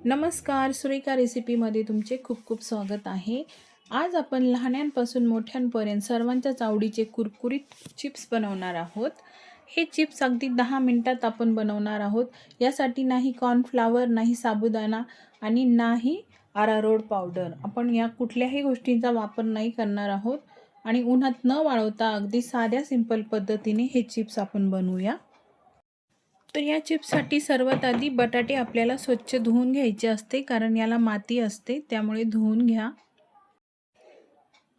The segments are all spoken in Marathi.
नमस्कार, सुरेखा रेसिपीमध्ये तुमचे खूप खूप स्वागत आहे। आज आपण लहानांपासून मोठ्यांपर्यंत सर्वांच्याच आवडीचे कुरकुरीत चिप्स बनवणार आहोत। हे चिप्स अगदी 10 मिनिटात आपण बनवणार आहोत। यासाठी नाही कॉर्नफ्लॉवर, नाही साबुदाणा आणि नाही अरारोट पावडर। आपण या कुठल्याही गोष्टींचा वापर नाही करणार आहोत आणि उन्हात न वाळवता अगदी साध्या सिंपल पद्धतीने हे चिप्स आपण बनवूया। तर या चिप्ससाठी सर्वात आधी बटाटे आपल्याला स्वच्छ धुवून घ्यायचे असते, कारण याला माती असते, त्यामुळे धुवून घ्या।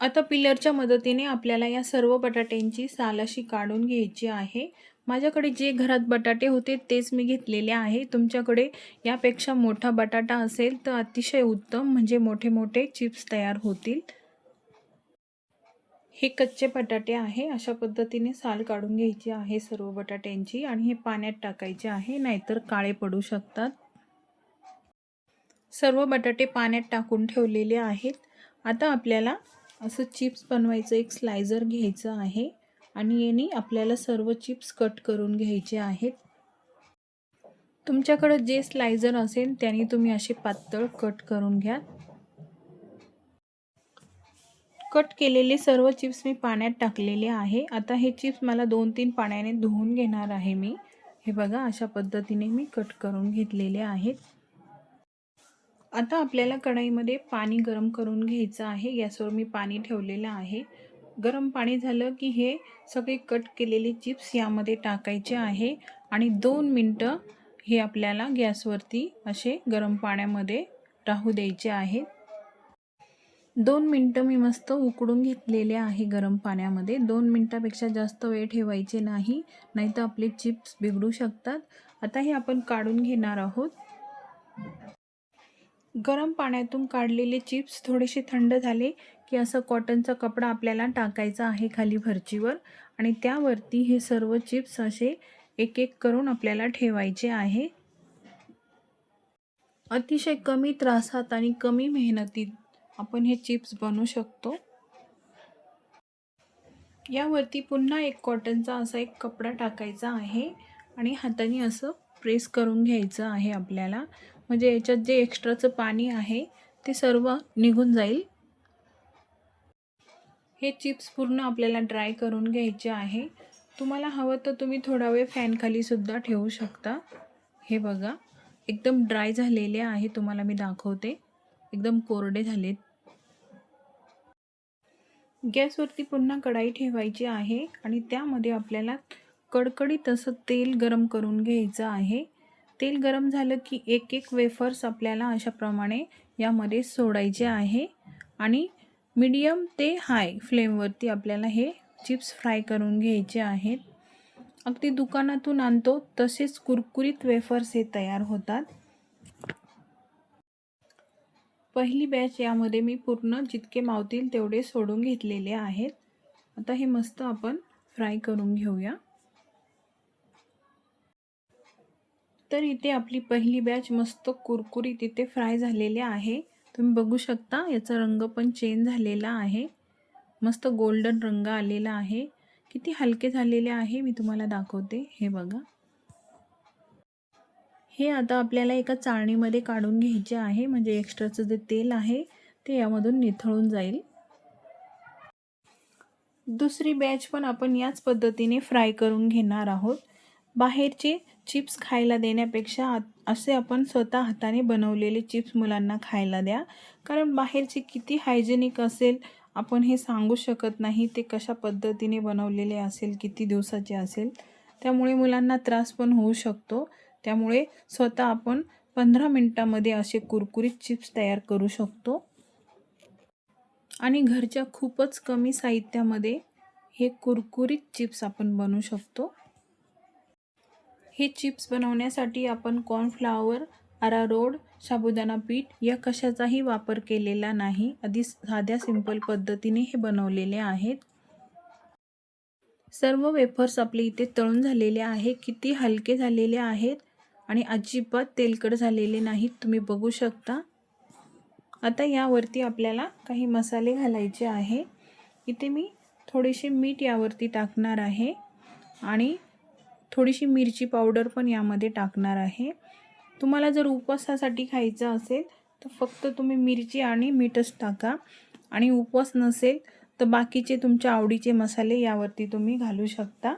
आता पिलरच्या मदतीने आपल्याला या सर्व बटाट्यांची साल अशी काढून घ्यायची आहे। माझ्याकडे जे घरात बटाटे होते तेच मी घेतलेले आहे। तुमच्याकडे यापेक्षा मोठा बटाटा असेल तर अतिशय उत्तम, म्हणजे मोठे मोठे चिप्स तयार होतील। हे कच्चे बटाटे आहे। अशा पद्धतीने साल काढून घ्यायची आहे सर्व बटाट्यांची आणि हे पाण्यात टाकायचे आहे, नाहीतर काळे पडू शकतात। सर्व बटाटे पाण्यात टाकून ठेवलेले आहेत। आता आपल्याला असं चिप्स बनवायचं एक स्लायझर घ्यायचं आहे आणि याने आपल्याला सर्व चिप्स कट करून घ्यायचे आहेत। तुमच्याकडे जे स्लायझर असेल त्याने तुम्ही असे पातळ कट करून घ्या। कट केलेले सर्व चिप्स मी पाण्यात टाकलेले आहे। आता हे चिप्स मला 2-3 पाण्याने धुवून घेणार आहे मी। हे बघा, अशा पद्धतीने मी कट करून घेतलेले आहेत। आता आपल्याला कढईमध्ये पाणी गरम करून घ्यायचं आहे। गॅसवर मी पाणी ठेवलेलं आहे। गरम पाणी झालं की हे सगळे कट केलेले चिप्स यामध्ये टाकायचे आहे आणि 2 मिनिटं हे आपल्याला गॅसवरती असे गरम पाण्यामध्ये राहू द्यायचे आहेत। 2 मिनिटं मी मस्त उकडून घेतलेले आहे गरम पाण्यामध्ये। 2 मिनिटापेक्षा जास्त वेळ ठेवायचे नाही, नाहीतर आपले चिप्स बिघडू शकतात। आता हे आपण काढून घेणार आहोत। गरम पाण्यातून काढलेले चिप्स थोडेसे थंड झाले की असं कॉटनचा कपडा आपल्याला टाकायचा आहे खाली फरचीवर आणि त्यावरती हे सर्व चिप्स असे एक एक करून आपल्याला ठेवायचे आहे। अतिशय कमी त्रासात आणि कमी मेहनतीत आपण हे चिप्स बनवू शकतो। यावरती पुन्हा एक कॉटनचा असा एक कपडा टाकायचा आहे आणि हाताने असं प्रेस करून घ्यायचं आहे आपल्याला, म्हणजे याच्यात जे एक्स्ट्राचं पाणी आहे ते सर्व निघून जाईल। हे चिप्स पूर्ण आपल्याला ड्राय करून घ्यायचे आहे। तुम्हाला हवं तर तुम्ही थोडा वेळ फॅन खाली सुद्धा ठेवू शकता। हे बघा, एकदम ड्राय झालेले आहे, तुम्हाला मी दाखवते, एकदम कोरडे झालेत। गॅसवरती पुन्हा कढाई ठेवायची आहे आणि त्यामध्ये आपल्याला कडकडीत असं तेल गरम करून घ्यायचं आहे। तेल गरम झालं की एक एक वेफर्स आपल्याला अशा प्रमाणे यामध्ये सोडायचे आहे आणि मीडियम ते हाय फ्लेमवरती आपल्याला हे चिप्स फ्राय करून घ्यायचे आहेत। अगदी दुकानातून आणतो तसेच कुरकुरीत वेफर्स हे तयार होतात। पहिली बॅच यामध्ये मी पूर्ण जितके मावतील तेवढे सोडून घेतलेले आहेत। आता हे मस्त आपण फ्राय करून घेऊया। तर इथे आपली पहिली बॅच मस्त कुरकुरीत इथे फ्राय झालेले आहे। तुम्ही बघू शकता याचा रंग पण चेंज झालेला आहे, मस्त गोल्डन रंग आलेला आहे। किती हलके झालेले आहे मी तुम्हाला दाखवते, हे बघा। हे आता आपल्याला एका चाळणीमध्ये काढून घ्यायचे आहे, म्हणजे एक्स्ट्राचं जे तेल आहे ते यामधून निथळून जाईल। दुसरी बॅच पण आपण याच पद्धतीने फ्राय करून घेणार आहोत। बाहेरचे चिप्स खायला देण्यापेक्षा असे आपण स्वतः हाताने बनवलेले चिप्स मुलांना खायला द्या, कारण बाहेरचे किती हायजेनिक असेल आपण हे सांगू शकत नाही, ते कशा पद्धतीने बनवलेले असेल, किती दिवसाचे असेल, त्यामुळे मुलांना त्रास पण होऊ शकतो। त्यामुळे स्वतः आपण 15 मिनिटांमध्ये असे कुरकुरीत चिप्स तयार करू शकतो आणि घरच्या खूपच कमी साहित्यामध्ये हे कुरकुरीत चिप्स आपण बनवू शकतो। हे चिप्स बनवण्यासाठी आपण कॉर्नफ्लॉवर, अरारोट, साबुदाणा पीठ या कशाचाही वापर केलेला नाही, अगदी साध्या सिंपल पद्धतीने हे बनवलेले आहेत। सर्व वेफर्स आपले इथे तळून झालेले आहे, किती हलके झालेले आहेत आणि अजिबात तेलकट झालेले नाहीत, तुम्ही बघू शकता। आता यावरती आपल्याला काही मसाले घालायचे आहे। इथे मी थोडेसे मीठ यावरती टाकणार आहे आणि थोडीशी मिरची पावडर पण यामध्ये टाकणार आहे। तुम्हाला जर उपवासासाठी खायचं असेल तर फक्त तुम्ही मिरची आणि मीठच टाका आणि उपवास नसेल तर बाकीचे तुमच्या आवडीचे मसाले यावरती तुम्ही घालू शकता.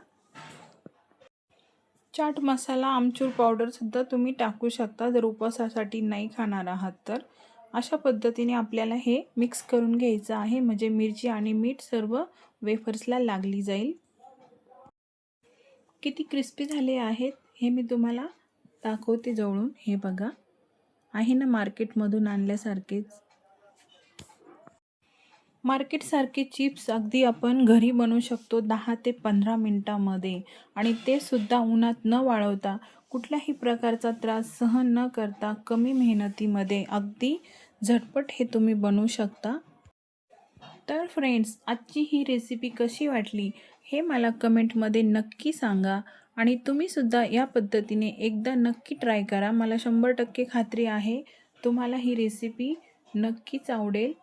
चाट मसाला, आमचूर पावडरसुद्धा तुम्ही टाकू शकता जर उपवासासाठी नाही खाणार आहात तर. अशा पद्धतीने आपल्याला हे मिक्स करून घ्यायचं आहे, म्हणजे मिरची आणि मीठ सर्व वेफर्सला लागली जाईल. किती क्रिस्पी झाले आहेत हे मी तुम्हाला दाखवते जवळून. हे बघा, आहे ना मार्केटमधून आणल्यासारखेच. मार्केटसारखे चिप्स अगदी आपण घरी बनवू शकतो 10 ते 15 मिनटामध्ये, आणि ते सुद्धा उन्हात न वाळवता, कुठल्याही प्रकारचा त्रास सहन न करता, कमी मेहनतीमध्ये अगदी झटपट हे तुम्ही बनवू शकता. तर फ्रेंड्स, आजची ही रेसिपी कशी वाटली हे मला कमेंटमध्ये नक्की सांगा, आणि तुम्हीसुद्धा या पद्धतीने एकदा नक्की ट्राय करा. मला 100% खात्री आहे तुम्हाला ही रेसिपी नक्कीच आवडेल.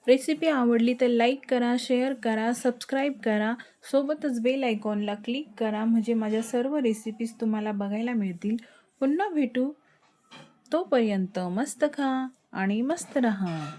रेसिपी आवडली तर लाईक करा, शेअर करा, सबस्क्राईब करा, सोबतच बेल आयकॉनला क्लिक करा, म्हणजे माझ्या सर्व रेसिपीज तुम्हाला बघायला मिळतील. पुन्हा भेटू, तोपर्यंत मस्त खा आणि मस्त रहा.